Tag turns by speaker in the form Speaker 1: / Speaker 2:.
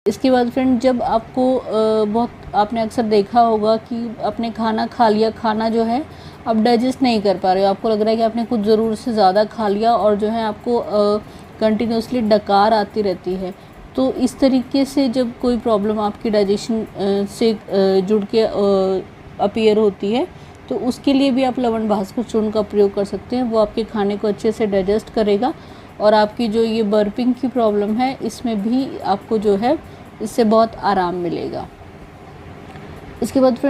Speaker 1: इसके बाद फ्रेंड जब आपको बहुत आपने अक्सर देखा होगा कि आपने खाना खा लिया, खाना जो है आप डाइजेस्ट नहीं कर पा रहे हो, आपको लग रहा है कि आपने कुछ ज़रूरत से ज़्यादा खा लिया और जो है आपको कंटिन्यूसली डकार आती रहती है। तो इस तरीके से जब कोई प्रॉब्लम आपकी डाइजेशन से जुड़ के अपीयर होती है तो उसके लिए भी आप लवण भास्कर चूर्ण का प्रयोग कर सकते हैं। वो आपके खाने को अच्छे से डाइजेस्ट करेगा और आपकी जो ये बर्पिंग की प्रॉब्लम है इसमें भी आपको जो है इससे बहुत आराम मिलेगा। इसके बाद